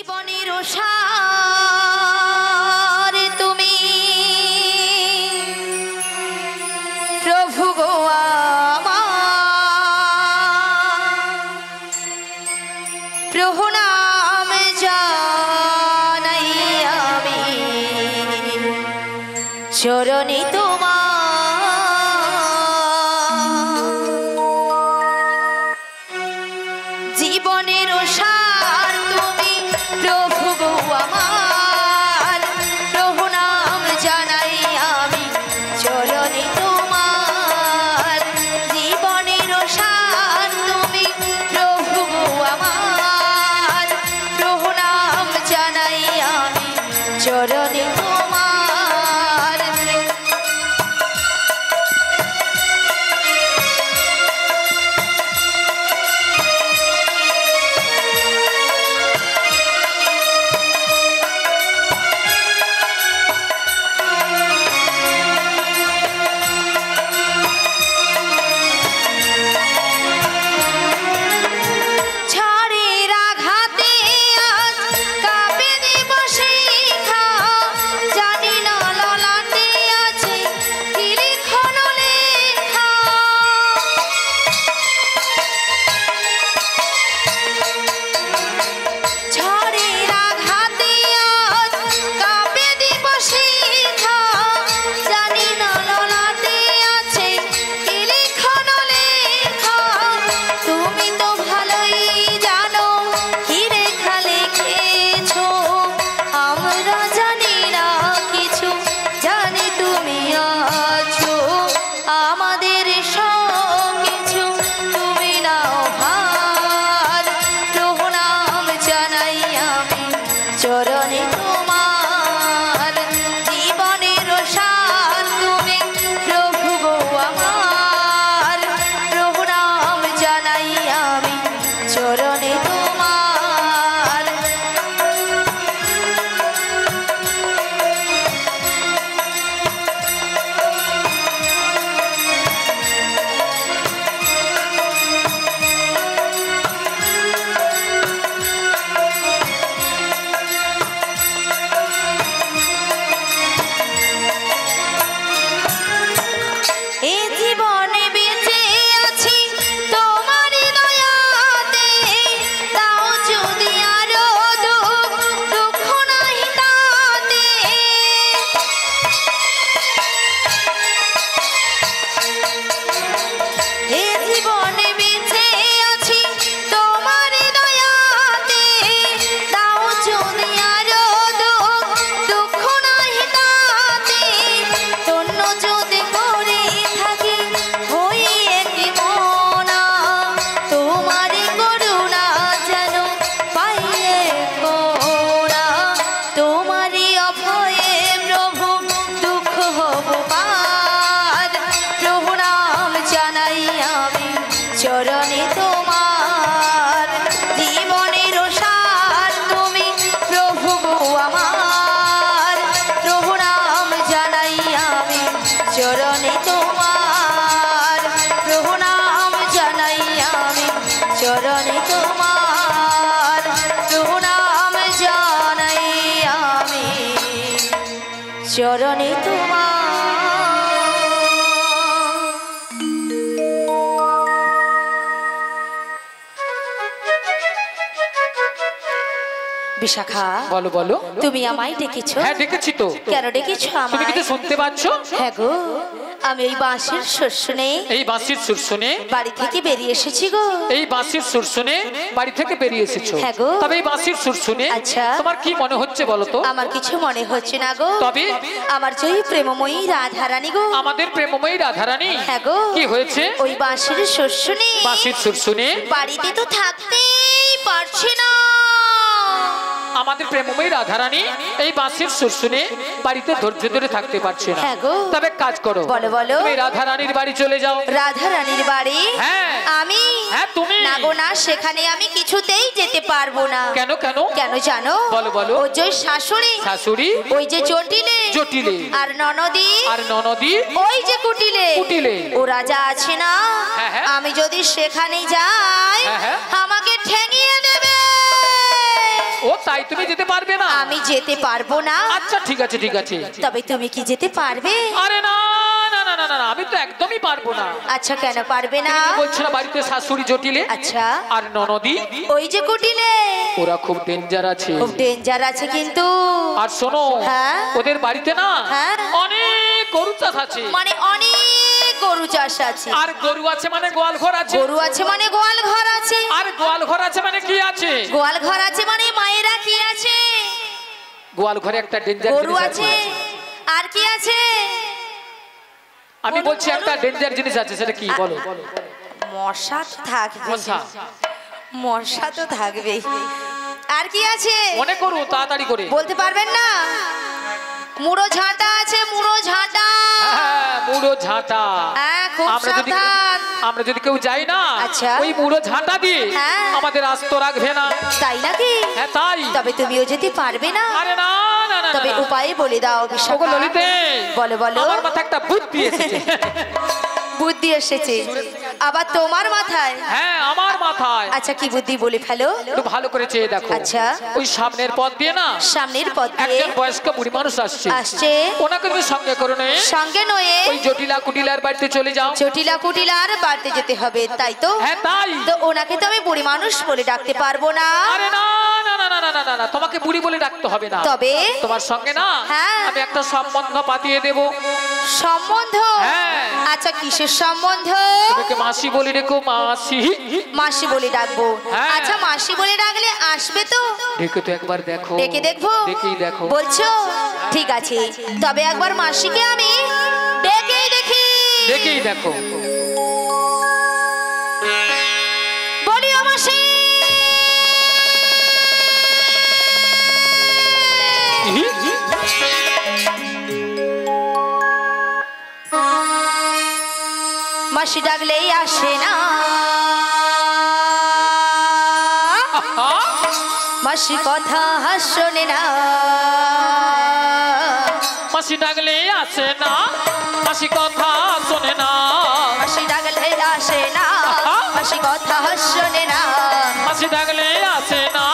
জীবনের সার তুমি প্রভু গো আমার প্রণাম জানাই আমি চরণে তোমার জীবনের সার তুমি প্রভু গো আমার প্রণাম জানাই আমি চরণে তোমার জীবনের সার তুমি প্রভু গো আমার প্রণাম জানাই আমি চরণে তোমার চরণে তোমার জীবনের সার তুমি প্রভু গো আমার প্রণাম জানাই আমি চরণে তোমার চরণে তোমার জীবনের সার তুমি প্রভু গো আমার প্রণাম জানাই আমি চরণে তোমার প্রণাম জানাই আমি চরণে তোমার প্রণাম জানাই আমি চরণে তোমার বিশাখা বলো বলো তুমি আমায় ডেকেছো? হ্যাঁ ডেকেছি তো। কেন ডেকেছো আমায়? তুমি কি শুনতে পাচ্ছো? হ্যাঁ গো, আমি এই বাঁশির সুর শুনে এই বাঁশির সুর শুনে বাড়ি থেকে বেরিয়ে এসেছি গো। এই বাঁশির সুর শুনে বাড়ি থেকে বেরিয়ে এসেছো? হ্যাঁ গো। তবে এই বাঁশির সুর শুনে আচ্ছা তোমার কি মনে হচ্ছে বলো তো? আমার কিছু মনে হচ্ছে না গো। তবে আমার জয়ী প্রেমময়ী রাধারানী গো। আমাদের প্রেমময়ী রাধারানী। হ্যাঁ গো। কি হয়েছে? ওই বাঁশির সুর শুনে বাঁশির সুর শুনে বাড়িতে তো থাকতেই পারছে না। আমাদের প্রেমময়ী রাধারানী এই বাঁশির সুর শুনে বাড়িতে ধৈর্য ধরে থাকতে পারছে না। হ্যাঁ গো। তবে কাজ করো। বলো বলো। তুমি রাধারানীর বাড়ি চলে যাও। রাধারানীর বাড়ি? হ্যাঁ। আমি? হ্যাঁ তুমি। না গো না, সেখানে আমি কিছুতেই যেতে পারবো না। কেন কেন? কেন জানো? বলো বলো। ওই যে শাশুড়ি, শাশুড়ি, ওই যে জটিলে, জটিলে, আর ননদি, আর ননদি, ওই যে কুটিলে, কুটিলে, ও রাজা আছে না, হ্যাঁ, হ্যাঁ। আমি যদি সেখানে যাই হ্যাঁ, হ্যাঁ। আমাকে ঠেঙিয়ে দেবে। ও ও তাই তুমি যেতে পারবে না? আমি যেতে পারবো না। আচ্ছা ঠিক আছে ঠিক আছে। তবে তুমি কি যেতে পারবে? আরে না না না না না না, আমি তো একদমই পারবো না। আচ্ছা কেন পারবে না? তুমি বলছো না বাড়িতে শাশুড়ি জটিলে আচ্ছা আর ননদি ওই যে কুটিলে ওরা খুব ডেঞ্জার আছে। খুব ডেঞ্জার আছে কিন্তু। আর শোনো হ্যাঁ? ওদের বাড়িতে না হ্যাঁ? অনেক গরু চাষ আছে। মানে অনেক গরু চাষ আছে। আর গরু আছে মানে গোয়াল ঘর আছে। গরু আছে মানে গোয়াল ঘর আছে। আর গোয়াল ঘর আছে মানে কি আছে? গোয়াল ঘর আছে মানে মায়েরা কি আছে? গোয়াল ঘরে একটা ডেঞ্জার গরু জিনিস আছে। আছে। আর কি আছে? আমি বলুন, বলছি একটা বলুন। ডেঞ্জার জিনিস আছে, সেটা কি বলো? মশা তো থাকবে। মশা। মশা তো থাকবে। আর কি আছে? মনে করো তাড়াতাড়ি করে। বলতে পারবেন না? মুড়ো ঝাঁটা আছে, মুড়ো ঝাঁটা। হ্যাঁ, মুড়ো ঝাঁটা। হ্যাঁ, খুব আমরা সাবধান। যদি কেউ যাই না আচ্ছা। ওই মুড়ো ঝাঁটা দিয়ে হ্যাঁ। আমাদের আস্ত রাখবে না। তাই নাকি? হ্যাঁ তাই। তবে তুমিও যেতে পারবে না। আরে না না না তবে না। উপায় বলে দাও ওগো বিশাখা। ললিতে, বলো বলো। আমার মাথায় একটা বুদ্ধি এসেছে। বুদ্ধি এসেছে আবার তোমার মাথায়? হ্যাঁ আমার মাথায়। আচ্ছা কি বুদ্ধি বলে ফেলো। একটু ভালো করে চেয়ে দেখো। আচ্ছা। ওই সামনের পথ দিয়ে না সামনের পথ দিয়ে একজন বয়স্ক বুড়ি মানুষ আসছে। আসছে। ওনাকে তুমি সঙ্গে করে নে। সঙ্গে নয়ে ওই জটিলা কুটিলার বাড়িতে চলে যাও। জটিলা কুটিলার বাড়িতে যেতে হবে, তাই তো? হ্যাঁ তাই। তো ওনাকে তো আমি বুড়ি মানুষ বলে ডাকতে পারবো না। আরে না না না না না না না না, তোমাকে বুড়ি বলে ডাকতে হবে না। তবে তোমার সঙ্গে না হ্যাঁ। আমি একটা সম্বন্ধ পাতিয়ে দেব। সম্বন্ধ? হ্যাঁ। আচ্ছা কিসের সম্বন্ধ? তোমাকে মাসি বলে রেখো, মাসি। মাসি বলে ডাকবো। হ্যাঁ। আচ্ছা মাসি বলে ডাকলে আসবে তো? ডেকে তো একবার দেখো। ডেকে দেখবো? ডেকেই দেখো। বলছো? ঠিক আছে, তবে একবার মাসিকে আমি ডেকেই দেখি। ডেকেই দেখো। বলি ও মাসি। মাসি ডাকলেই আসে না। মাসি কথা শোনে না। মাসি ডাকলে আসে না, মাসি কথা শোনে না। মাসি ডাকলে আসে না। মাসি কথা শোনে না। মাসি ডাকলে আসে না,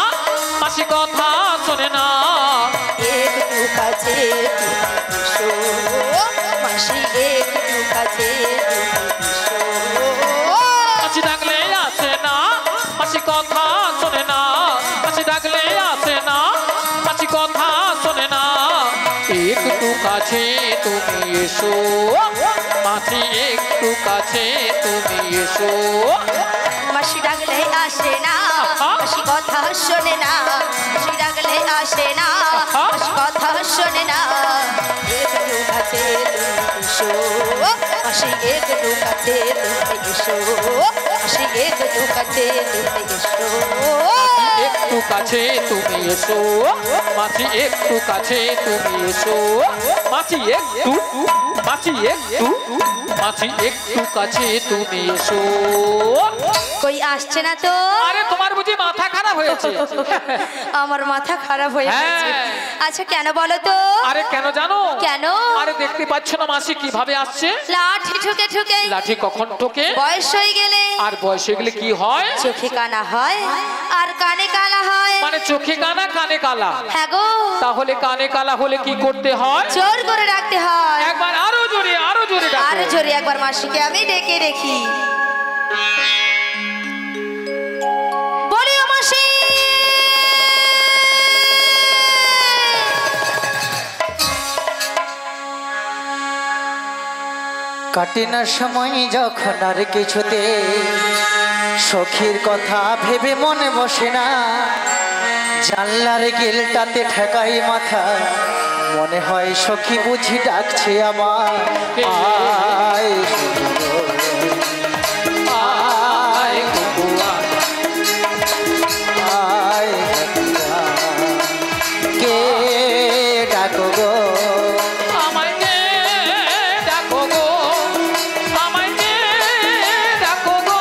মাসি কথা শোনে না। একটু কাছে এসো মাসি, একটু কাছে এসো। মাসি ডাকলে আসে না, মাসি কথা শোনে না। মাসি ডাকলে আসে না, মাসি কথা শোনে না। একটু কাছে তুমি এসো, মাসি একটু কাছে তুমি এসো। মাসি ডাকলে আসে না। মাসি কথা শোনে না। মাসি ডাকলে আসে না। মাসি কথা শোনে না। একটু কাছে তুমি এসো মাসি, একটু কাছে তুমি এসো মাসি, একটু কাছে তুমি এসো। একটু কাছে তুমি এসো, মাসি একটু কাছে তুমি এসো। মাসি একটু, মাসি একটু, মাসি একটু কাছে তুমি এসো। কই আসছে না তো? আরে তোমার বুঝি মাথা খারাপ হয়েছে? আমার মাথা খারাপ হয়ে গেছে। হ্যাঁ। আচ্ছা কেন বলো তো? আরে কেন জানো? কেন? আরে দেখতে পাচ্ছ না মাসি কিভাবে আসছে? লাঠি ঠুকে ঠুকে। লাঠি কখন ঠোকে? বয়স হয়ে গেলে। আর বয়স হয়ে গেলে কি হয়? চোখে কানা হয় আর কানে কালা হয়। মানে চোখে কানা কানে কালা। হ্যাঁ গো। তাহলে কানে কালা হলে কি করতে হয়? জোর করে রাখতে হয়। একবার আরো জোরে, আরো জোরে ডাকো। আরো জোরে একবার মাসিকে আমি ডেকে দেখি। বলি ও মাসি। কাটে না সময় যখন আর কিছুতে, সখীর কথা ভেবে মনে বসে না। জানলার গেলটাতে ঠেকাই মাথা, মনে হয় সখী বুঝি ডাকছে আমার। আয় আয় কুকুয়া, আয় কে ডাকো গো, আমায় কে ডাকো গো, আমায় কে ডাকো গো।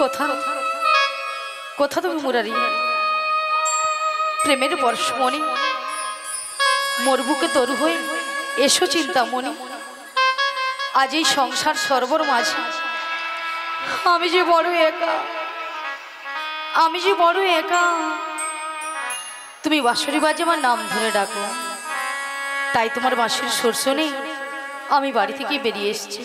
কোথা কোথা তুমি মুরারি প্রেমের বর্ষমণি মোর বুকে তরু হয়ে এসো চিন্তামণি। আজ এই সংসার সর্বর মাঝে আমি যে বড় একা, আমি যে বড় একা। তুমি বাঁশরি বাজে আমার নাম ধরে ডাকো, তাই তোমার বাঁশির সুর শুনে আমি বাড়ি থেকে বেরিয়ে এসেছি।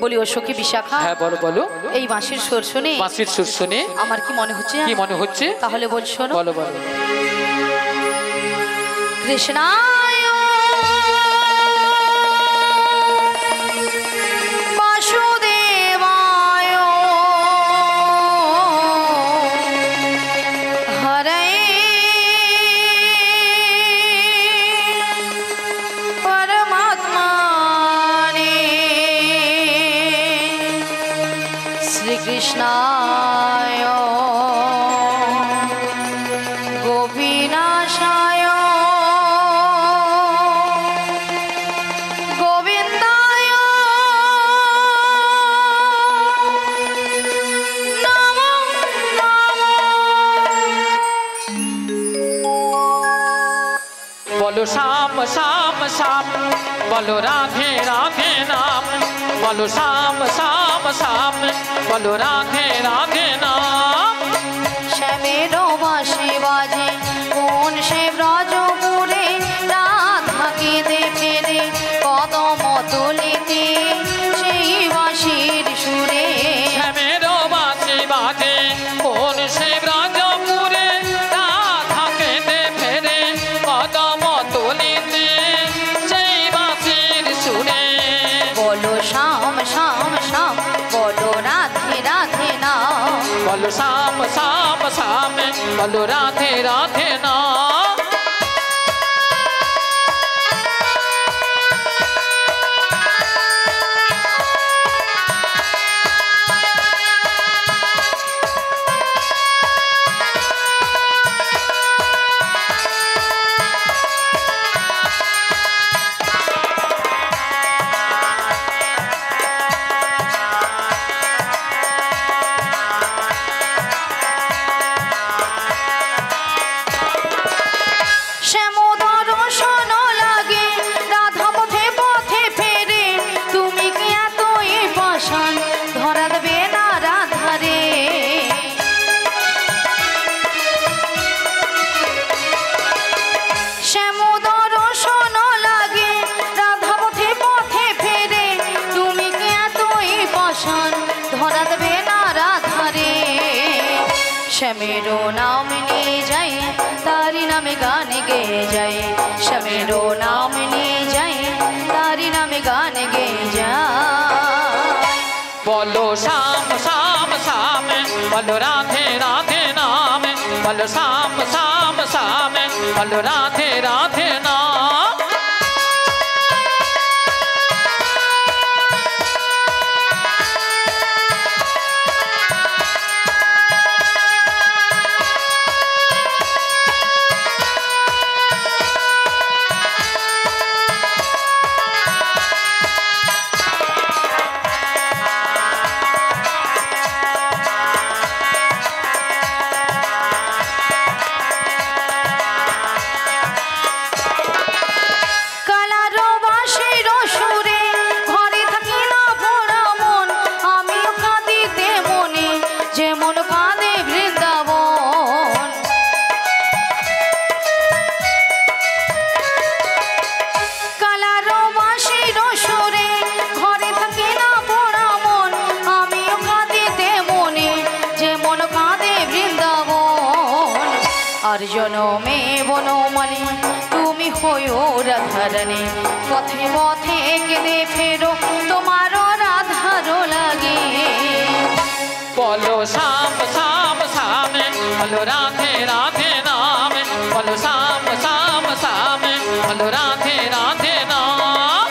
বলি ও সখী বিশাখা, হ্যাঁ বলো বলো। এই বাঁশির সুর শুনে বাঁশির সুর শুনে আমার কি মনে হচ্ছে? কি মনে হচ্ছে? তাহলে বল শোনো। বলো বলো। কৃষ্ণায় বাসুদেবায় হরে পরমাত্মনে শ্রীকৃষ্ণায় গোপীনাশায় গোবিন্দায় নমো নমো। বলো শ্যাম শ্যাম শ্যাম, বলো রাধে রাধে নাম। বলো শ্যাম শ্যাম শ্যাম, বলো রাধে রাধে নাম। শ্যামের বাঁশি বাজে কোন সে ব্রজপুরে, রাধা কেঁদে ফেরে কদম তলিতে সেই বাঁশির সুরে। শ্যামের বাঁশি বাজে কোন সে ব্রজপুরে, রাধা কেঁদে ফেরে কদম তলিতে সেই বাঁশির সুরে। বলো শ্যাম শ্যাম শ্যাম, বলো রাধে রাধে নাম। বলো শ্যাম শ্যাম শ্যাম, বলো রাধে রাধে নাম। শ্যামোদর শোন লাগে রাধা পথে পথে ফেরে, তুমি কি এতই পাষাণ ধরা দেবে না রাধারে। শ্যামোদর শোন লাগে রাধা পথে পথে ফেরে, তুমি কি এতই পাষাণ ধরা দেবে না রাধারে। শ্যামেরো নাম নিয়ে যাই তারি নামে গান গেয়ে যায়, শ্যামেরো নাম নিয়ে যাই তারি নামে গান গেয়ে যায়। বলো শ্যাম শ্যাম শ্যাম, বলো রাধে রাধে নাম। বলো শ্যাম শ্যাম শ্যাম, বলো রাধে রাধে নাম। কালারো বাঁশির সুরে ঘরে থাকি না ভরা মন, আমিও কাঁদিতে মনে যেমন কাঁদে বৃন্দাবন। কালারো বাঁশির সুরে ঘরে থাকি না ভরা মন, আমিও কাঁদিতে মনে যেমন কাঁদে বৃন্দাবন। আর জনমে বনমালী তুমি হইও রাধারানী, পথে পথে কেঁদে ফেরো তোমারও রাধারো লাগে। বলো শ্যাম শ্যাম শ্যাম, বলো রাধে রাধে নাম। বলো শ্যাম শ্যাম শ্যাম, বলো রাধে রাধে নাম।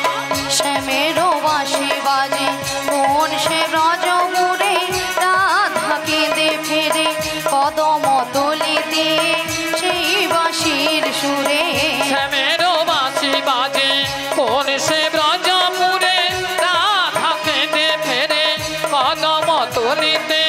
শ্যামেরও বাঁশি বাজে কোন সে ব্রজপুরে, রাধা কেঁদে ফেরে কদম তলিতে সেই বাঁশির সুরে। শ্যামের বাঁশি বাজে কোন সে ব্রজপুরে, রাধা কেঁদে ফেরে কদম তলিতে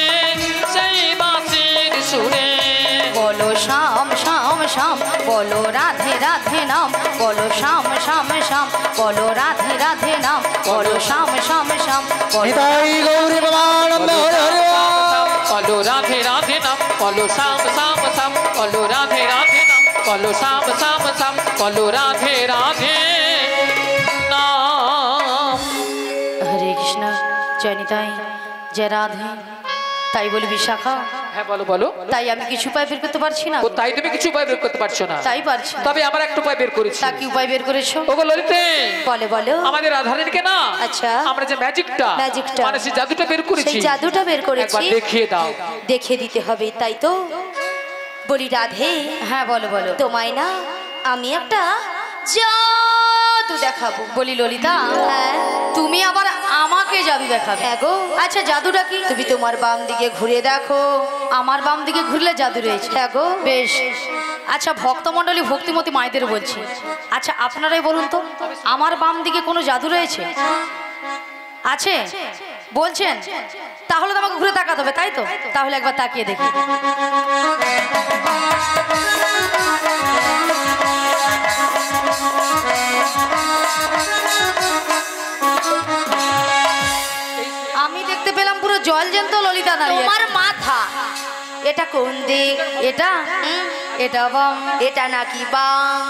শ্যাম শ্যাম শ্যাম বলো রাধে রাধে নাম বলো শ্যাম শ্যাম শ্যাম বলো নিতাই গৌরী বাবানন্দ হরে হরে বলো রাধে রাধে নাম বলো শ্যাম শ্যাম শ্যাম বলো রাধে রাধে নাম বলো শ্যাম শ্যাম শ্যাম বলো রাধে রাধে নাম। হরে কৃষ্ণ জয় নিতাই জয় রাধে। তাই বলি বিশাখা, হ্যাঁ বলো বলো। তাই আমি কিছু উপায় বের করতে পারছি না। ও তাই তুমি কিছু উপায় বের করতে পারছো না? তাই পারছি না। তবে আমার একটা উপায় বের করেছি। তা কি উপায় বের করেছো? ওগো ললিতে, বলে বলো। আমাদের রাধারানীকে না, আচ্ছা, আমরা যে ম্যাজিকটা মানে সেই জাদুটা বের করেছি, সেই জাদুটা বের করেছি, একবার দেখিয়ে দাও। দেখিয়ে দিতে হবে, তাই তো বলি রাধে। হ্যাঁ বলো বলো। তোমায় না আমি একটা জাদু দেখাবো। বলি ললিতা, হ্যাঁ তুমি আবার আমাকে জাদু দেখাবে? হ্যাঁ গো। আচ্ছা জাদুটা কি? তুমি তোমার বাম দিকে ঘুরে দেখো। আমার বাম দিকে ঘুরলে জাদু রয়েছে? হ্যাঁ গো। বেশ। আচ্ছা ভক্তমণ্ডলী ভক্তিমতী মায়েদের বলছি, আচ্ছা আপনারাই বলুন তো আমার বাম দিকে কোনো জাদু রয়েছে? আছে বলছেন? তাহলে তো আমাকে ঘুরে তাকাতে হবে, তাই তো? তাহলে একবার তাকিয়ে দেখি। আমি দেখতে পেলাম পুরো জল জ্যান্ত ললিতা দাঁড়িয়ে। তোমার মাথা এটা কোন দিক? এটা এটা বাম। এটা নাকি বাম?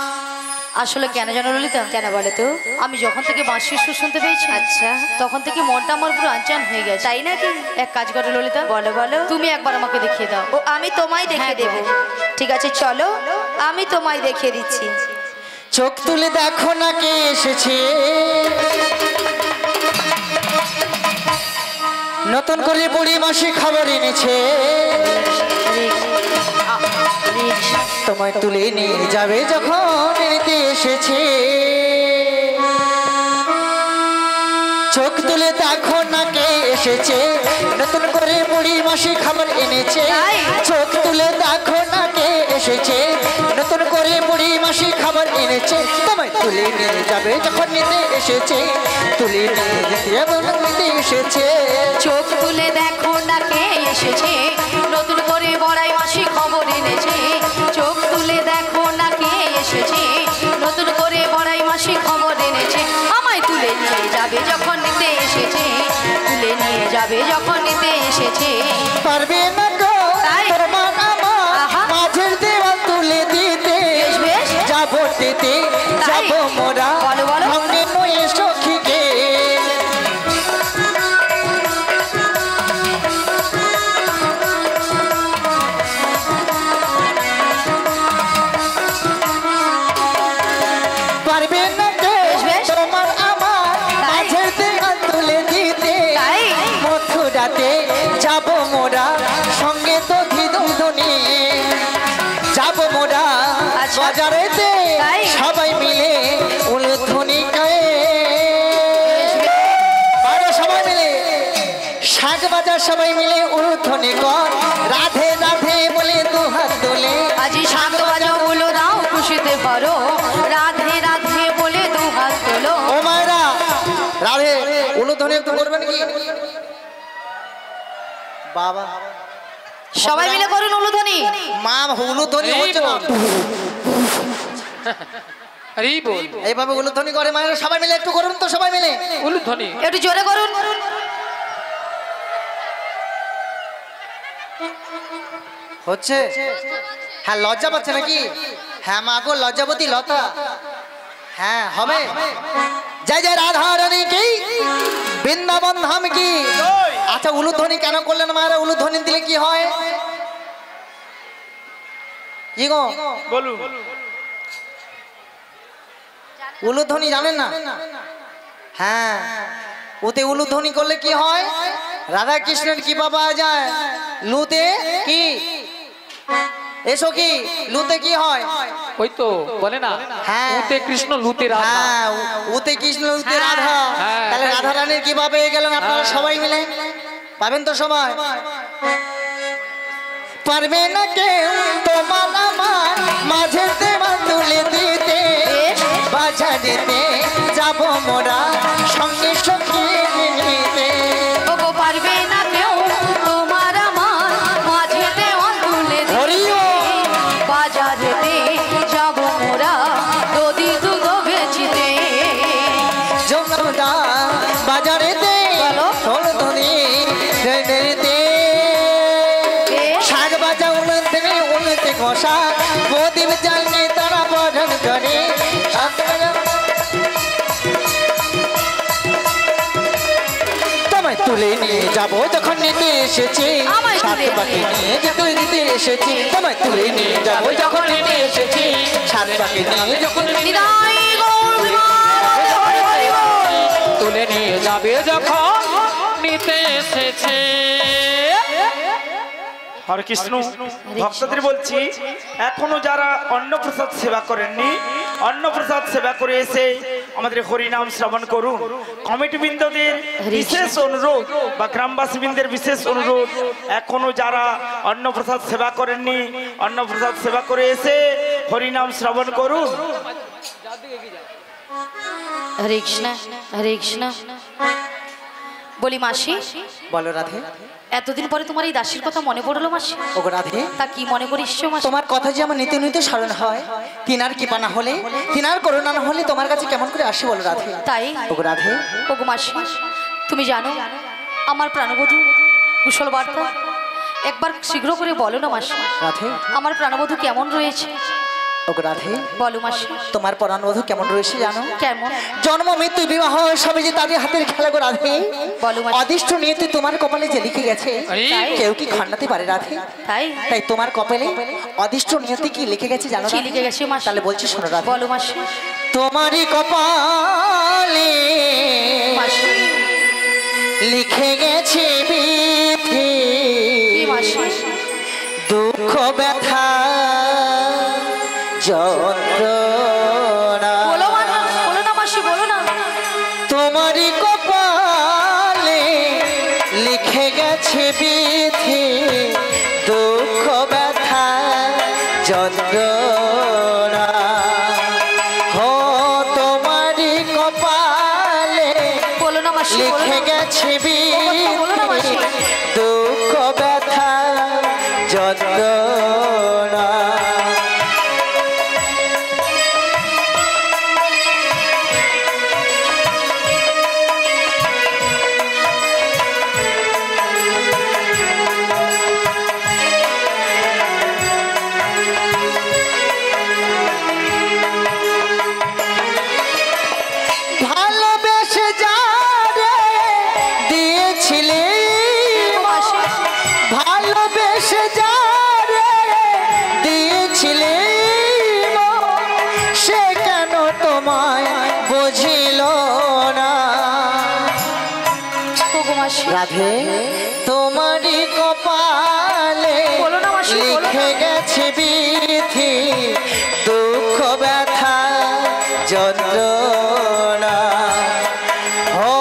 আসলে কেন জানো ললিতা? কেন বলে তো? আমি যখন থেকে বাঁশির সুর শুনতে পেয়েছি, আচ্ছা তখন থেকে মনটা আমার পুরো আনচান হয়ে গেছে। তাই নাকি? এক কাজ করো ললিতা। বলো বলো। তুমি একবার আমাকে দেখিয়ে দাও। ও আমি তোমায় দেখিয়ে দেবো। ঠিক আছে চলো আমি তোমায় দেখিয়ে দিচ্ছি। চোখ তুলে দেখো না কে এসেছে, নতুন করে বুড়ি মাসি খবর এনেছে, তোমায় তুলে নিয়ে যাবে যখন নিতে এসেছে। চোখ তুলে দেখো না কে এসেছে, নতুন করে বুড়ি মাসি খবর এনেছে। চোখ তুলে দেখো না কে এসেছে, নতুন করে বুড়ি মাসি খবর এনেছে। তোমায় তুলে নিয়ে যাবে যখন নিতে এসেছে, তুলে নিয়ে যেতে নিতে এসেছে। চোখ তুলে দেখো না কে এসেছে, নতুন করে বড়াই মাসি খবর এনেছে। চোখ তুলে দেখো না কে এসেছে, নতুন করে বড়াই মাসি খবর এনেছে। আমায় তুলে নিয়ে যাবে যখন নিতে এসেছে, তুলে নিয়ে যাবে যখন নিতে এসেছে। পারবে না গো তোমার আমার মাঝের দেওয়াল তুলে দিতে, যাবো দিতে যাবো মোরা সঙ্গে নয় সখীকে। পারবে না গো তোমার আমার মাঝের দেওয়াল তুলে দিতে, মথুরাতে যাবো মোরা সঙ্গে তো ধুধুনি, যাবো মোরা বাজারেতে সবাই মিলে উলুধ্বনি গায়ে। সবাই মিলে শাক বাজার সবাই মিলে উলুধ্বনি কর, রাধে রাধে বলে দুহাত তোলে। আজি শাক বাজাও বলো দাও খুশিতে পারো, রাধে রাধে বলে দুহাত তোলো। ও মায়েরা রাধে উলুধ্বনি একটু করবেন কি? বাবা সবাই মিলে করুন উলুধ্বনি। মা উলুধ্বনি হচ্ছে না, আরে বল এইভাবে উলুধ্বনি করে মায়েরা। সবাই মিলে একটু করুন তো, সবাই মিলে উলুধ্বনি একটু জোরে করুন। হচ্ছে? হ্যাঁ লজ্জা পাচ্ছে নাকি? হ্যাঁ মা গো লজ্জাবতী লতা। হ্যাঁ হবে। জয় জয় রাধা রানী কি, বৃন্দাবন ধাম কি। আচ্ছা উলুধ্বনি কেন করলেন মায়েরা? উলুধ্বনি দিলে কি হয় কি গো বলুন? উলুধ্বনি জানেন না? হ্যাঁ ওতে উলুধ্বনি করলে কি হয়? রাধা কৃষ্ণের কি পাওয়া যায়? লুতে কি এসো কি লুতে কি হয়? ওই তো বলে না, হ্যাঁ উতে কৃষ্ণ লুতে রাধা। হ্যাঁ উতে কৃষ্ণ লুতে রাধা। তাহলে রাধা রানীর কিভাবে পেয়ে গেলেন আপনারা সবাই মিলে? পাবেন তো সবাই? পারবে না কেউ তোমার আমার মাঝে দেওয়াল তুলে দিতে, বাজারেতে যাবো মোরা সঙ্গে সঙ্গে নিতে। ওগো পারবে না কেউ তোমার আমার মাঝে দেওয়াল তুলে দিতে, বাজারেতে যাবো মোরা নদী দুধবে মশাই প্রদীপ জ্বালনি তারা বরণ করে তোমায় তুলে নিয়ে যাবো যখন নিতে এসেছি আমায় সাত তুলে পাখি নিয়ে নিয়ে যেতে দিতে এসেছি তোমায় তুলে নিয়ে যাবো যখন নিতে এসেছি সাত পাখি নিয়ে যখন নিতাই গৌর প্রেমানন্দে হরি হরি বল। তুলে নিয়ে যাবে যখন নিতে এসেছে। হরে কৃষ্ণ ভক্তদের বলছি এখনো যারা অন্নপ্রসাদ সেবা করেননি অন্নপ্রসাদ সেবা করে এসে আমাদের হরিনাম শ্রবণ করুন। কমিটি বৃন্দদের বিশেষ অনুরোধ বা গ্রামবাসী বৃন্দের বিশেষ অনুরোধ এখনো যারা অন্নপ্রসাদ সেবা করেননি অন্নপ্রসাদ সেবা করে এসে হরিনাম শ্রবণ করুন। হরে কৃষ্ণ হরে কৃষ্ণ। বলি মাসি, বলো রাধে। এতদিন পরে তোমার এই দাসীর কথা মনে পড়লো মাসি? ওগো রাধে, তা কি মনে করিস মাসি? তোমার কথা যে আমার নিতে নিতে স্মরণ হয়, তিনার কৃপা না হলে তিনার করুণা না হলে তোমার কাছে কেমন করে আসি বলো রাধে। তাই ওগো রাধে, ওগো মাসি, তুমি জানো আমার প্রাণবধূ কুশল বার্তা একবার শীঘ্র করে বলো না মাসি। রাধে আমার প্রাণবধূ কেমন রয়েছে? ওগো রাধে, বলো মাসি। তোমার পরাণবধূ কেমন রয়েছে জানো? কেমন? জন্ম মৃত্যু বিবাহ সবে যে তাদের হাতের খেলা গো রাধে। বলো মাসি। অদিষ্ট নিয়তি তোমার কপালে যে লিখে গেছে তাই? কেউ কি খণ্ডাতে পারে রাধে? তাই তাই তোমার কপালে অদিষ্ট নিয়তি কি লিখে গেছে জানো? কি লিখে গেছে মাসি? তাহলে বলছি শোনো রাধে। বলো মাসি। তোমারই কপালে মাসি লিখে গেছে বিধি, কি মাসি? দুঃখ ব্যথা যন্ত্রণা। বলো না, বলো না মাসি, বলো না। তোমারই কপালে লিখে গেছে বিধি, দুঃখ ব্যথা যন্ত্রণা। হো তোমারই কপালে বলো না মাসি, বলো লিখে না। গেছে বিধি, বলো না মাসি। দুঃখ ব্যথা যন্ত্রণা। ভালোবেসে যারে দিয়েছিলে, মাসি ভালোবেসে যারে দিয়েছিলে, সে কেন তোমায় বুঝিল না? ওগো মাসি। রাধে তোমারই কপালে বলো না মাসি, বলো না। লিখে গেছে বিধি, দুঃখ ব্যথা যন্ত্রণা। ও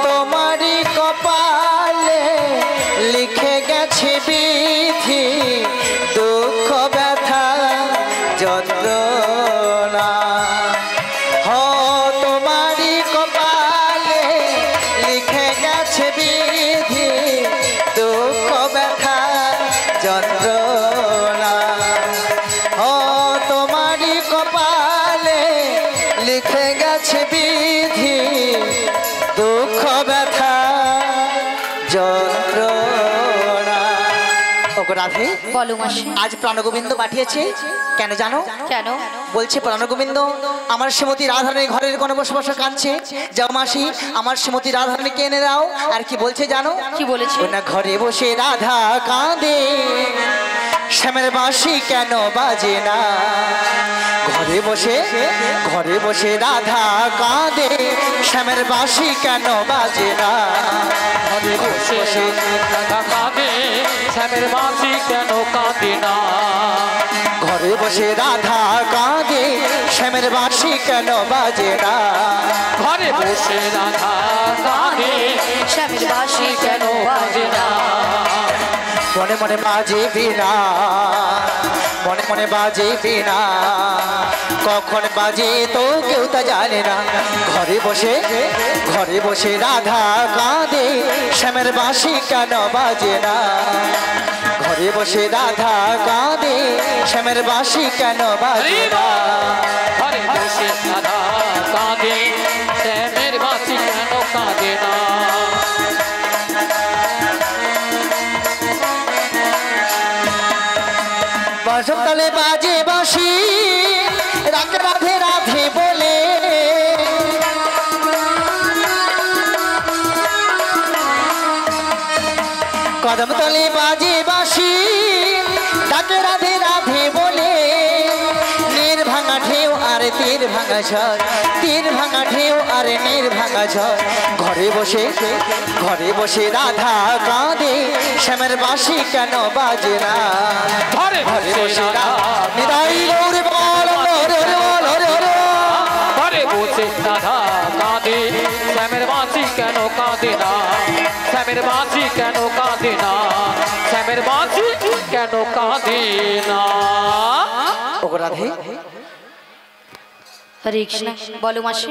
তোমারই কপালে লিখে গেছে বিধি, দুঃখ ব্যথা যন্ত্রণা। ও তোমারই কপালে লিখে গেছে বিধি, দুঃখ ব্যথা যন্ত্রণা। ও তোমারই কপালে লিখে গেছে বিধি, দুঃখ ব্যথা যন্ত্রণা। ওগো রাধে, বলো মাসি। আজ প্রাণগোবিন্দ পাঠিয়েছে কেন জানো? কেন? বলছে প্রাণগোবিন্দ আমার শ্রীমতী রাধারানী ঘরের কোণে বসে বসে কাঁদছে, যাও মাসি আমার শ্রীমতী রাধারানীকে এনে দাও। আর কি বলছে জানো? কি বলেছে? না ঘরে বসে রাধা কাঁদে, শ্যামের বাঁশি কেন বাজে না? ঘরে বসে রাধা কাঁদে, শ্যামের বাঁশি কেন বাজে না? ঘরে বসে রাধা কাঁদে, শ্যামের বাঁশি কেন কাঁদে না? ঘরে বসে রাধা কাঁদে, শ্যামের বাঁশি কেন বাজে না? ঘরে বসে রাধা কাঁদে, শ্যামের বাঁশি কেন বাজে না? মনে মনে বাজে বিনা, মনে মনে বাজে বিনা, কখন বাজে তো কেউ তা জানে না। ঘরে বসে রাধা কাঁদে, শ্যামের বাঁশি কেন বাজে না? ঘরে বসে রাধা কাঁদে, শ্যামের বাঁশি কেন বাজে না? ঘরে বসে রাধা কাঁদে, শ্যামের বাঁশি কেন কাঁদে না? বাঁশতালে কদম তলে বাজে বাঁশি ডাকে রাধে রাধে বলে নীর ভাঙা ঢেউ আর তীর ভাঙা ঝড় তীর ভাঙা ঢেউ আর নীর ভাঙা ঝড় ঘরে বসে রাধা কাঁদে শ্যামের বাঁশি কেন বাজে না ঘরে ঘরে বসে বসে রাধা নিদাই গৌরে বল হরে হরে বল হরে হরে ঘরে বসে রাধা কাঁদে শ্যামের বাঁশি কেন কাঁদে না শ্যামের বাঁশি কেন কাঁদে না শ্যামের বাঁশি কেন কাঁদে না ওগো রাধে হরে কৃষ্ণ। বলো মাসি।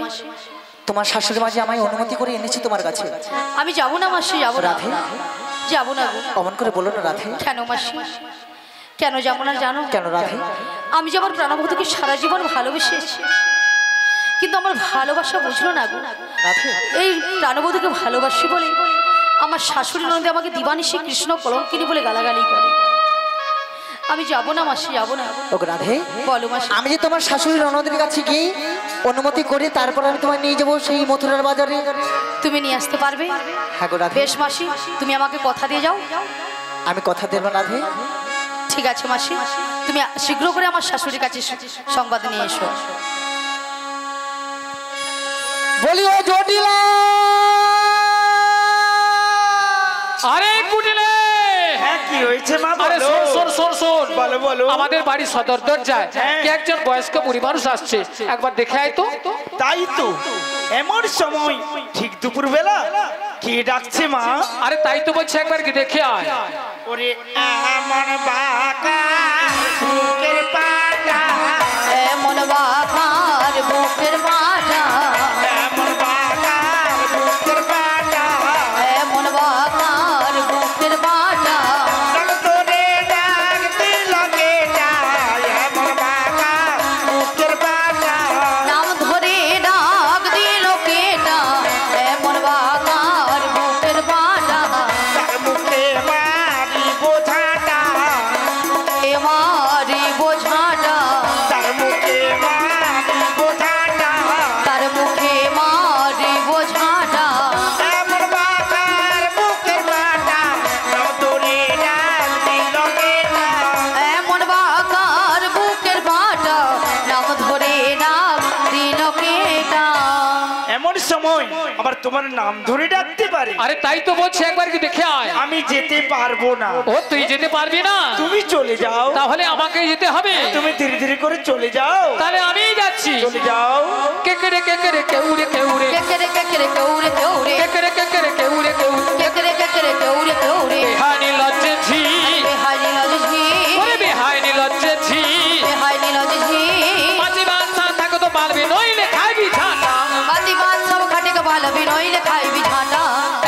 তোমার শাশুড়ি মাঝে আমায় অনুমতি করে এনেছি তোমার কাছে আমি যাবো না মাসি, যাবো না, রাধে যাবো না গো। অমন করে বলো না রাধে কেন মাসি, কেন যাবো না জানো? কেন রাধে? আমি যে আমার প্রাণবধূকে সারা জীবন ভালোবেসেছি, কিন্তু আমার ভালোবাসা বুঝলো না গো। রাধে এই প্রাণবধূকে ভালোবাসি বলে আমার শাশুড়ি নন্দে আমাকে দিবানিশি কৃষ্ণ কলঙ্কিনী বলে গালাগালি করে। আমি যাবো না মাসি, যাবো না। ওগো রাধে বলো মাসি। আমি যে তোমার শাশুড়ি ননদের কাছে গিয়ে অনুমতি করে তারপর আমি তোমায় নিয়ে যাবো সেই মথুরার বাজারে। তুমি নিয়ে আসতে পারবে? হ্যাঁ গো রাধে। বেশ মাসি, তুমি আমাকে কথা দিয়ে যাও। আমি কথা দেব রাধে। ঠিক আছে মাসি, তুমি শীঘ্র করে আমার শাশুড়ির কাছে সংবাদ নিয়ে এসো। বলি ও জটিলা। আরে কুটিলে হ্যাঁ কি হয়েছে মা? আরে বলো। শোন শোন শোন শোন বলো বলো। আমাদের বাড়ি সদর দরজায় হ্যাঁ। কি একজন বয়স্ক বুড়ি মানুষ আসছে, একবার দেখে আয় তো। তাই তো, এমন সময় ঠিক দুপুর বেলা কে ডাকছে মা? আরে তাই তো বলছি, একবার কি দেখে আয়। ওরে এমন বাঁকা বুকের পাটা, এমন বাঘার বুকের বাটা, এমন বাঁকা বুকের পাটা, এমন বাঘার বুকের বাটা, নাম তোরে ডাক দিল কেটা, এমন বাঁকা বুকের পাটা, নাম ধরে ডাক দিল কেটা, এমন বাঘার বুকের বাটা, তার মুখে মারি বোঝাটা, এমারি বোঝাটা, তার মুখে মারি বোঝাটা, তার মুখে মারি বোঝাটা, এমন বাঁকার বুকের পাটা, নাম তোরে ডাক দিল কেটা। এমন বাঘার বুকের বাটা, নাম ধরে ডাক দিল কেটা। এমন সময় আবার তোমার নাম ধরে ডাকতে পারে? আরে তাই তো বলছি, একবার কি দেখে আয়। আমি যেতে পারবো না। ও তুই যেতে পারবি না? তুমি চলে যাও। তাহলে আমাকেই যেতে হবে। তুমি ধীরে ধীরে করে চলে যাও। তাহলে আমিই যাচ্ছি। চলে যাও। কেকেরে কেকেরে কেউরে কেউরে কেকেরে কেকেরে কেউরে কেউরে, কেকেরে কেকেরে কেউরে কেউরে কেকেরে কেকেরে কেউরে কেউরে, বেহানি লজ্জে ঝি বেহাই নীলজ ঝি, ওরে বেহানি লজ্জে ঝি বেহাই নীলজ ঝি, মাঝি বাচ্চা থাকো তো পারবি নইলে খাইবি ঝাঁটা। বাতি বাদ সব খাটিকে ভালবি নইলে খাইবি ঝাঁটা।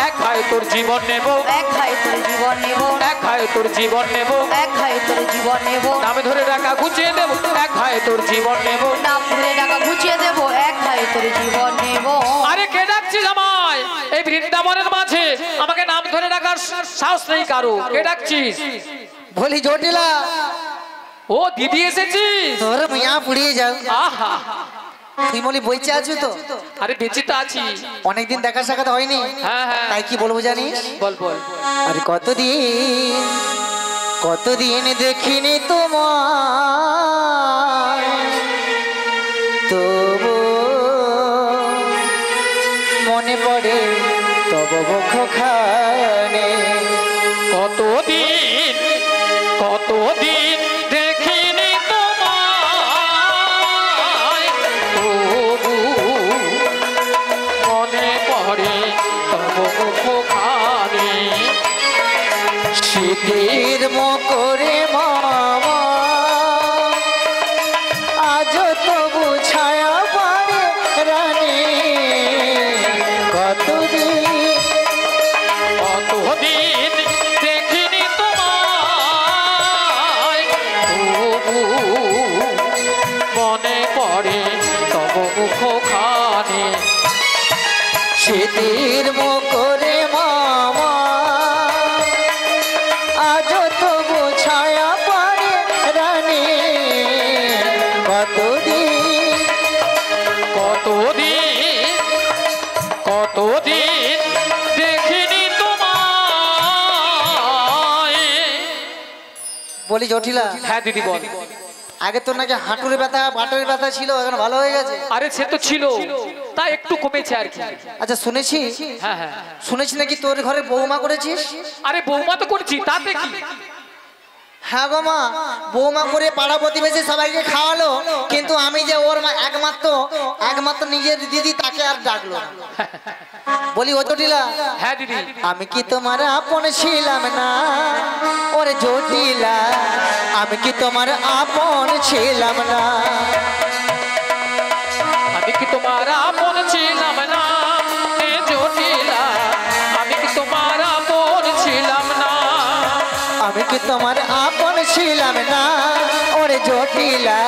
এক খাই তোর জীবন নেব, এক খাই তোর জীবন নেব, এক খাই তোর জীবন নেব, এক খাই তোর জীবন নেব, নামে ধরে টাকা গুছিয়ে দেব, এক খাই তোর জীবন নেব। নাম ধরে টাকা ঘুচিয়ে দেব, এক খাই তোর জীবন নেব। আরে কে ডাকছিস আমায়? এই বৃন্দাবনের মাঝে আমাকে নাম ধরে ডাকার সাহস নেই কারো। কে ডাকছিস? বলি জটিলা ও দিদি এসেছিস? তোর মিয়া পুড়িয়ে যাও। আহা, তুই বলি বইচে আছো তো? আরে বেঁচে তো আছি। অনেকদিন দেখা সাক্ষাৎ হয়নি, হ্যাঁ হ্যাঁ, তাই কি বলবো জানিস? বল বল। আর কতদিন দেখিনি তোমায়, তবু মনে পড়ে তব বক্ষখানে। কতদিন কতদিন দেখিনি তোমায়, তবু মনে পড়ে তব মুখখানি। শীতের মকরে মামা আজ তবু ছায়া পারে রানী। কতদিন কতদিন দেখিনি তোমায়, তবু মনে পড়ে তব মুখখানি। শীতের মকরে মামা আজ তবু ছায়া পারে রানী। কতদিন কতদিন কতদিন দেখিনি তোমায়, বলি জটিলা, হ্যাঁ দিদি বল। আগে তো নাকি হাঁটুর ব্যথা বাটের ব্যথা ছিল, এখন ভালো হয়ে গেছে? আরে সে তো ছিল, তা একটু কমেছে আর কি। আচ্ছা শুনেছি, হ্যাঁ হ্যাঁ, শুনেছি নাকি তোর ঘরে বৌমা করেছিস? আরে বৌমা তো করছি, তাতে কি? হ্যাঁ গো মা, বৌমা করে পাড়া প্রতিবেশী সবাইকে খাওয়ালো, কিন্তু আমি যে ওর মা একমাত্র নিজের দিদি, তাকে আর ডাকলো না। বলি ও জটিলা, হ্যাঁ দিদি, আমি কি তোমার আপন ছিলাম না? ওরে জটিলা, আমি কি তোমার আপন ছিলাম না? আমি কি তোমার আপন ছিলাম না? এ জটিলা, আমি কি তোমার আপন ছিলাম না? আমি কি তোমার আপন ছিলাম না? ওরে জটিলা,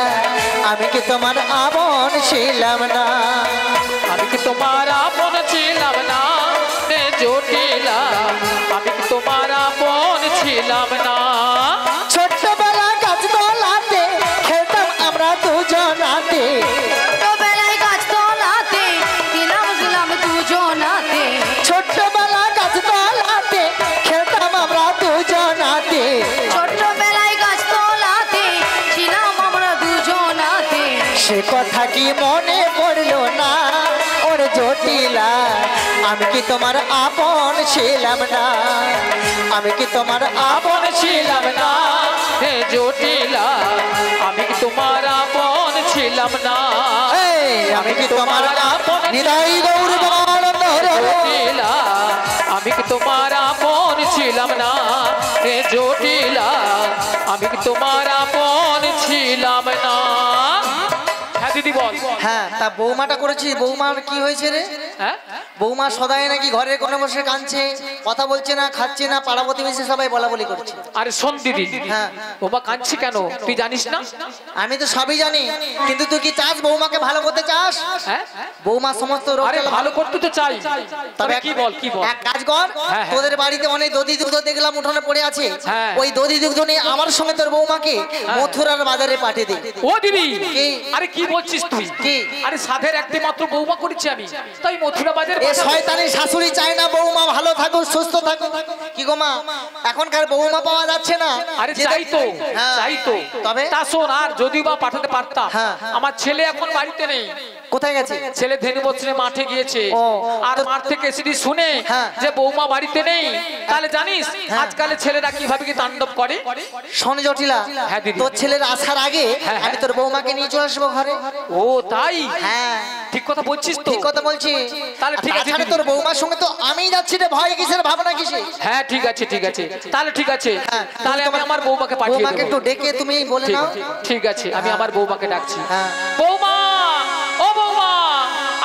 আমি কি তোমার আপন ছিলাম না? আমি কি তোমার আপন ছিলাম না? এ জটিলা, আমি কি তোমার আপন ছিলাম না? ছোট্টবেলা গাছতলাতে খেলতাম আমরা দুজনাতে, ছোটবেলায় গাছতলাতে দিলাম দিলাম দুজনাতে, ছোট্টবেলা গাছতলাতে খেলতাম আমরা দুজনাতে। ছোটবেলায় গাছতলাতে ছিলাম আমরা দুজনাতে। সে কথা কি মনে পড়লো না? ওরে জটিলা, আমি কি তোমার আপন ছিলাম না? আমি কি তোমার আপন ছিলাম না? হে জটিলা, আমি কি তোমার আপন ছিলাম না? এই, আমি কি তোমার আপন? নিতাই গৌর বরানন্দ হরে হরে। জটিলা, আমি কি তোমার আপন ছিলাম না? হে জটিলা, আমি কি তোমার আপন ছিলাম না? হ্যাঁ দিদি বল। হ্যাঁ, তা বৌমাটা করেছি, বৌমার কি হয়েছে রে? হ্যাঁ, বৌমা সদাই নাকি ঘরের কোণে বসে কাঁদছে, কথা বলছে না, খাচ্ছে না, পাড়া প্রতিবেশী সবাই বলা বলি করছে। আরে শোন দিদি, হ্যাঁ। বৌমা কাঁদছে কেন তুই জানিস না? আমি তো সবই জানি, কিন্তু তুই কি চাস বৌমাকে ভালো করতে চাস? হ্যাঁ, বৌমা সমস্ত রোগ আরে ভালো করতে তো চাই, তবে কি বল কি বল? এক কাজ কর, হ্যাঁ, হ্যাঁ। তোদের বাড়িতে অনেক দধি দুগ্ধ দেখলাম উঠোনে পড়ে আছে, হ্যাঁ। ওই দধি দুগ্ধ নিয়ে আমার সঙ্গে তোর বৌমাকে মথুরার বাজারে পাঠিয়ে দে। ও দিদি, কি? আরে কি বলছিস তুই? কি? আরে সাধের একটি মাত্র বৌমা করেছি আমি, তাই মথুরা বাজার এ শয়তানি শাশুড়ি চায় না বৌমা ভালো থাকুক সুস্থ থাকুক। কি গো মা, এখনকার বৌমা পাওয়া যাচ্ছে না। আরে যে- চাই তো, হ্যাঁ। চাই তো, তবে তা শোন, আর যদিও বা পাঠাতে পারতাম, হ্যাঁ। আমার ছেলে এখন বাড়িতে নেই, কোথায় গেছে? ছেলে ধেনু বছরে মাঠে গিয়েছে। ও, আর মাঠ থেকে এসে শুনে হ্যাঁ। যে বৌমা বাড়িতে নেই, তাহলে জানিস আজকালের ছেলেরা কিভাবে কি তাণ্ডব করে? শোন জটিলা, হ্যাঁ দিদি। তোর ছেলের আসার আগে হ্যাঁ, আমি তোর বৌমাকে নিয়ে চলে আসবো ঘরে। ও তাই? হ্যাঁ, ঠিক কথা বলছিস তো? ঠিক কথা বলছি। তাহলে ঠিক আছে তাছাড়া দিদি। তোর বৌমার সঙ্গে তো আমি যাচ্ছি রে, ভয় কিসের ভাবনা কিসে? হ্যাঁ ঠিক আছে ঠিক আছে, তাহলে ঠিক আছে, হ্যাঁ, তাহলে আমি তোমার আমার বৌমাকে পাঠিয়ে বৌমাকে একটু দেবো। ডেকে তুমি বলে ঠিক নাও। ঠিক আছে, আমি আমার বৌমাকে ডাকছি। হ্যাঁ। বৌমা, ও বৌমা,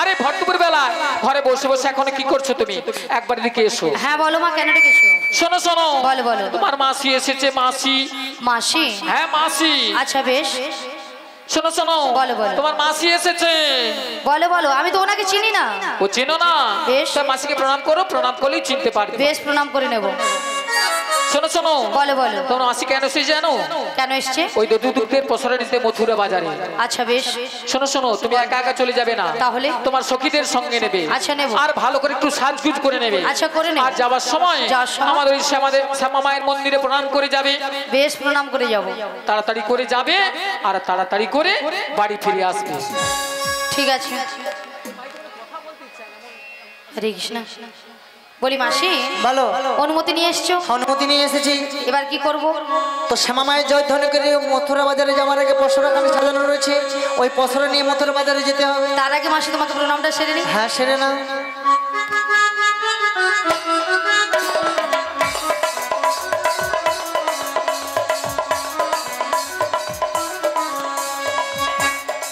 আরে ভরদুপুর বেলা ঘরে বসে বসে এখন কি করছো তুমি? একবার এদিকে এসো। হ্যাঁ বলো মা, কেন ডেকেছো? শোনো শোনো, বলো, বলো। তোমার মাসি এসেছে, মাসি। মাসি? হ্যাঁ মাসি। আচ্ছা বেশ, শোনো শোনো, বলো, বলো। তোমার মাসি এসেছে। বলো বলো, আমি তো ওনাকে চিনি না। ও চেনো না? বেশ। তা মাসিকে প্রণাম করো, প্রণাম করলেই চিনতে পারবে। বেশ, প্রণাম করে নেব। শোনো শোনো, বলো বলো, তোমার মাসি কেন এসেছে জানো? কেন এসছে? ওই দুধের পসরা নিতে মথুরা বাজারে। আচ্ছা বেশ, শোনো শোনো, তুমি একা একা চলে যাবে না, তাহলে? তোমার সখীদের সঙ্গে নেবে। আচ্ছা, নেব। আর ভালো করে একটু সাজগুজ করে নেবে। আচ্ছা, করে নেব। আর যাওয়ার সময় সময়? আমাদের ওই শ্যামা মায়ের মন্দিরে প্রণাম করে যাবে। বেশ, প্রণাম করে যাব। তাড়াতাড়ি করে যাবে আর তাড়াতাড়ি করে বাড়ি ফিরে আসবে। ঠিক আছে। হরে কৃষ্ণ। বলি মাসি, বলো। অনুমতি নিয়ে এসছো, অনুমতি নিয়ে এসেছি। এবার কি করব? তো শ্যামা মায়ের জয় ধ্বনি করে মথুরা বাজারে যাওয়ার আগে পসরা কানে সাজানো রয়েছে, ওই পসরা নিয়ে মথুরা বাজারে যেতে হবে। তার আগে মাসি তোমাকে প্রণামটা সেরে নি। হ্যাঁ, সেরে নাও।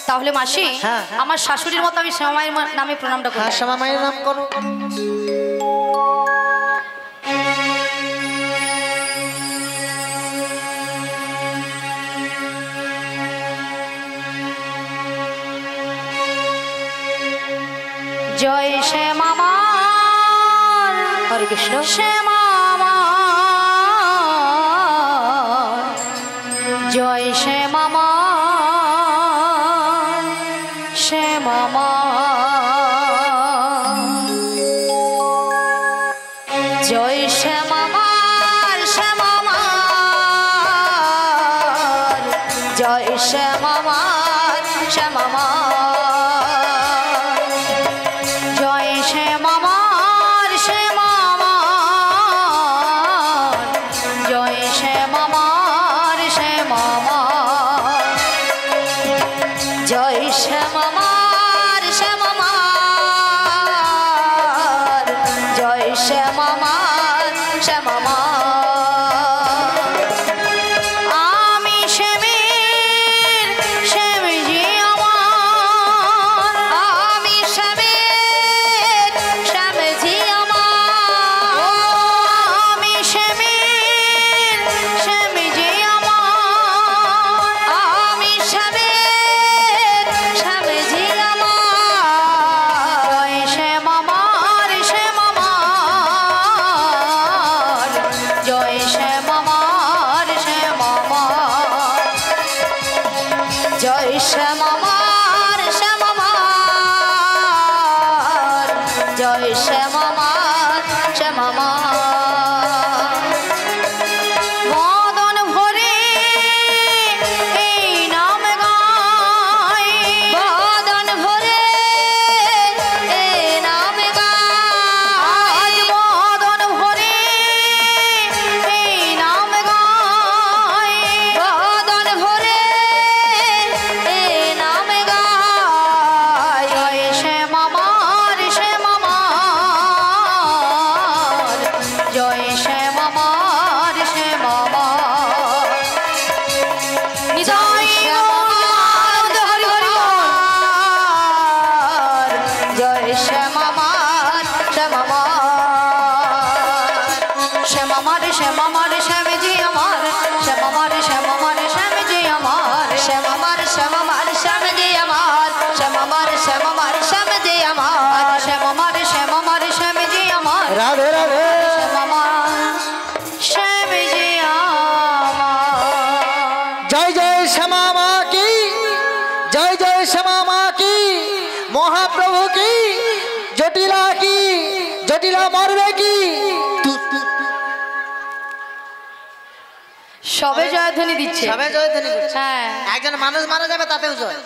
তাহলে মাসি, হ্যাঁ। আমার শাশুড়ির মতো আমি শ্যামা মায়ের নামে প্রণামটা করি। হ্যাঁ, শ্যামা মায়ের নাম করো। জয় শ্যামা মা, হরে কৃষ্ণ। শ্যামা মা, জয় শ্যামা মা, শ্যামা মা, জয় শ্যামা মা, শ্যামা মা, জয় শ্যামামার শ্যামামার জয় শ্যামামার শ্যামামার জয় শ্যামামার শ্যামামার জয় শ্যামামার শ্যামামার জয় শ্যামামার শ্যামামার আমি শ্যামের শ্যামজি আমার আমি শ্যামের শ্যামজি আমার আমি শ্যামের শ্যামজি আমার আমি শ্যামের শ্যামজি আমার জয় শ্যামামার শ্যামামার জয় শ্যামামার শ্যামামার জয় শ্যামামার শ্যামামার জয় শ্যামামার শ্যামামার মদন ভরে এই নাম গাই মদন ভরে এই নাম গাই মদন ভরে এই নাম গাই মদন ভরে এই নাম গাই জয় শ্যামামার শ্যামামার জয় শ্যামামার শ্যামামার জয় শ্যামামার হরি হরি জয় শ্যামামার শ্যামামার শ্যামামার শ্যামামার শ্যামজি আমার শ্যামামার শ্যামামার শ্যামজি আমার শ্যামামার শ্যামামার শ্যামজি আমার শ্যামামার শ্যামামার শ্যামজি আমার শ্যামামার শ্যামামার শ্যামজি আমার রাধে রাধে শ্যামামার শ্যামজি আমার জয় জয় শ্যামা মা কি জয় জয় শ্যামা মা কি মহাপ্রভু কি জটিলা কি জটিলা মরবে কি সবে জয়ধ্বনি দিচ্ছে সবে জয়ধ্বনি করছে। হ্যাঁ একজন মানুষ মারা যাবে তাতেও জয়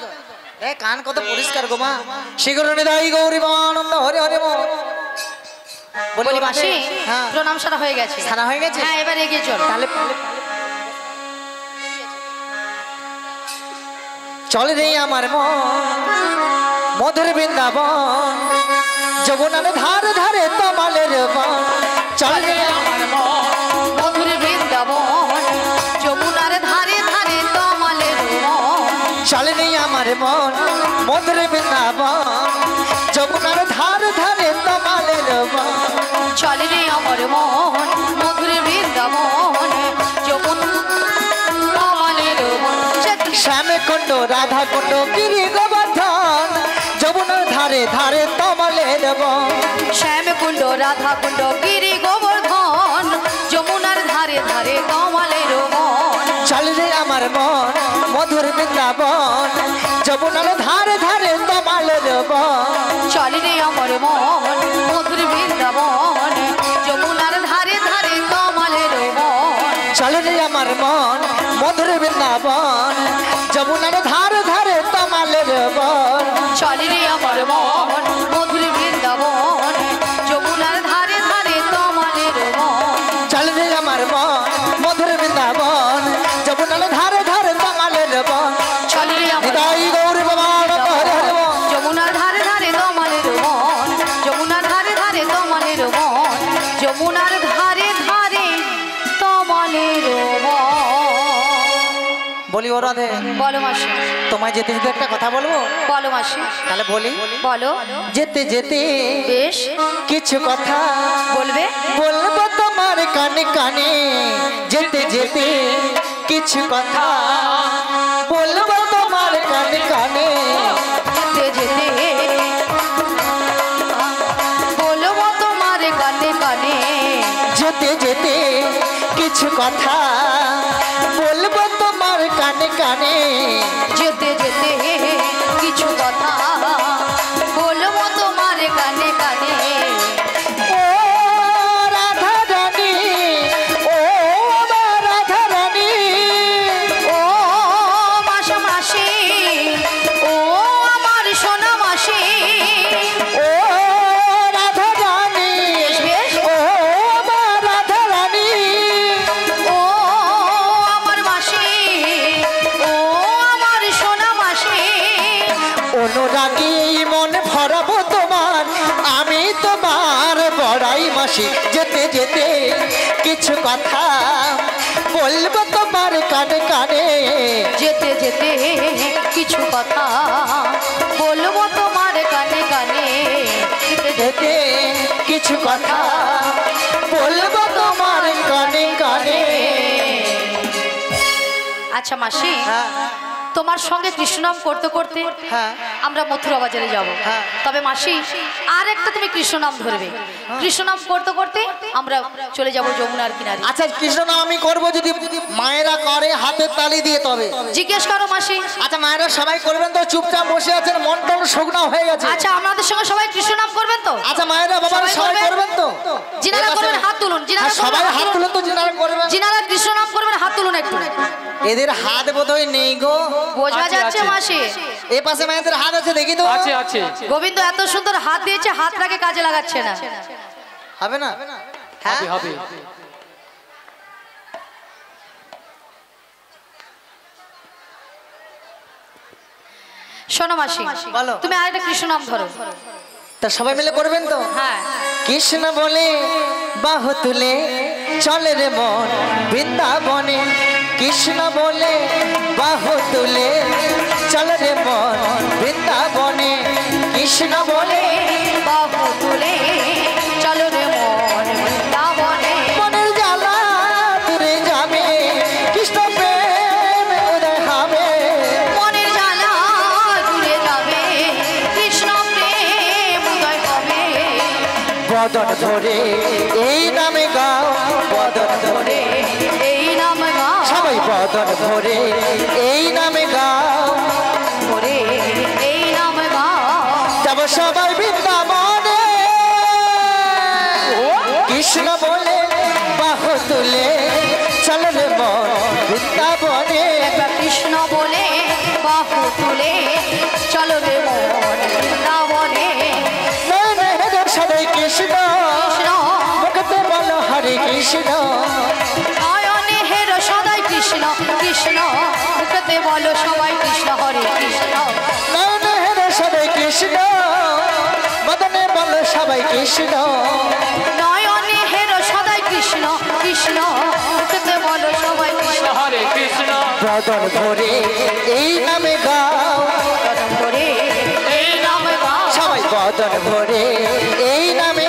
এ কান কত পরিষ্কার গো মা শীঘ্র নিদাই গৌরী আনন্দ হরে হরে মো বলি মাসি হ্যাঁ প্রণাম সারা হয়ে গেছে সারা হয়ে গেছে হ্যাঁ এবার এগিয়ে চল তাহলে চলে রে আমার মন মধুর বৃন্দাবন যমুনার ধারে ধারে তমালের বন চল রে আমার মন মধুর বৃন্দাবন যমুনার ধারে ধারে তমালের মন চলে রে আমার মন মধুর বৃন্দাবন যমুনার ধারে ধারে তমালের বন চলে রে আমার মন মধুর বৃন্দাবন যমুনা তমালের মন শ্যামে কুণ্ড রাধা কুণ্ড গিরি গোবর্ধন যমুনার ধারে ধারে তমালের বন শ্যাম কুণ্ড রাধা কুণ্ড গিরি গোবর্ধন যমুনার ধারে ধারে কমলের মন চল রে আমার মন মধুর বৃন্দাবন যমুনার ধারে ধারে তমালের বন চলে রে আমার মন মধুর বৃন্দাবন যমুনার ধারে ধারে কমলের মন চল রে আমার মন মধুর বৃন্দাবন যমুনার ধারে ধারে তমালের বন চলে রে আমার মন মধুর বৃন্দাবন যমুনার ধারে ধারে কমলের মন চল রে আমার মন মধুর বৃন্দাবন যমুনার ধারে ধারে তমালের বন চলে রে আমার নিতাই গৌর বাবা আনন্দ হরে হরে বন যমুনার ধারে ধারে কমলের মন যমুনার ধারে ধারে কমলের মন যমুনার ধারে ধারে কমলের মন বলি ও রাধে বলো মাসি তোমায় যেতে যেতে একটা কথা বলবো বলো মাসি তাহলে বলি বলো যেতে যেতে বেশ কিছু কথা বলবে বলবো তোমার কানে কানে যেতে যেতে কিছু কথা বলবো তোমার কানে কানে যেতে যেতে বলবো তোমার কানে কানে যেতে যেতে কিছু কথা বলবো তোমার কানে কানে যেতে যেতে কিছু কথা বলবো তোমার কানে কানে ও রাধা রানী ও আমার রাধা রানী ও মাসি যেতে যেতে কিছু কথা বলবো তোমার কানে কানে যেতে যেতে কিছু কথা বলবো তোমার কানে কানে যেতে যেতে কিছু কথা বলবো তোমার কানে কানে। আচ্ছা মাসি, হ্যাঁ তোমার সঙ্গে কৃষ্ণনাম করতে করতে হ্যাঁ আমরা মথুরা বাজারে যাব। হ্যাঁ। তবে মাসি আর একটা তুমি কৃষ্ণনাম ধরবে, কৃষ্ণনাম করতে করতে আমরা চলে যাব যমুনার কিনারে। আচ্ছা কৃষ্ণ নাম আমি করবো যদি মায়েরা করে হাতের তালি দিয়ে তবে। জিজ্ঞেস করো মাসি। আচ্ছা মায়েরা সবাই করবেন তো? চুপচাপ বসে আছেন, মনটা শুকনো হয়ে গেছে। আচ্ছা আমাদের সঙ্গে সবাই কৃষ্ণনাম করবেন তো? আচ্ছা মায়েরা বাবারা সবাই করবেন তো? যিনারা করবেন হাত তুলুন, যিনারা হ্যাঁ, সবাই হাত তুলুন তো যিনারা করবেন। যিনারা কৃষ্ণনাম করবেন হাত তুলুন একটু। এদের হাত বোধহয় নেই গো। বোঝা আছে, যাচ্ছে আছে। মাসি। এ পাশে মায়েদের হাত আছে দেখি তো। আছে আছে গোবিন্দ এত সুন্দর হাত দিয়েছে, হাতটাকে কাজে লাগাচ্ছে না। হবে না? হ্যাঁ হবে হবে শোনো মাসি, বলো। তুমি আরেকটা কৃষ্ণনাম ধরো। তা সবাই মিলে করবেন তো? হ্যাঁ। কৃষ্ণ বলে বাহু তুলে চলে রে মন বৃন্দাবনে। কৃষ্ণ বলে বাহু তুলে চলে রে মন বৃন্দাবনে। কৃষ্ণ বলে বাহু তুলে চলো রে মন বৃন্দাবনে। মনের জ্বালা দূরে যাবে, কৃষ্ণ প্রেম উদয় হবে। মনের জ্বালা দূরে যাবে, কৃষ্ণ প্রেম উদয় হবে। বদন ধরে এই নামে গাও, বদন ধরে এই নাম গাও, সবাই বদন ধরে এই নামে গাও। ধরে এই নাম গাও। যাব সবাই বৃন্দাবনে। কৃষ্ণ বলে বাহু তুলে চলে রে মন বৃন্দাবনে। একবার কৃষ্ণ বলে বাহু তুলে চলো রে মন বৃন্দাবনে। নয়নে হেরে সদাই কৃষ্ণ, কৃষ্ণ মুখতে বলো হরে কৃষ্ণ। নয়নে হেরো সদাই কৃষ্ণ, কৃষ্ণ মুখতে বলো সবাই কৃষ্ণ হরে কৃষ্ণ। নয়নে হেরে সদাই কৃষ্ণ, মদনে বলো সবাই কৃষ্ণ। নয়নে হেরো সদাই কৃষ্ণ, কৃষ্ণ মুখতে বলো সবাই কৃষ্ণ। হরে কৃষ্ণ বদন ধরে এই নামে গাও, বদন ধরে এই নাম গাও। সবাই বদন ধরে এই নামে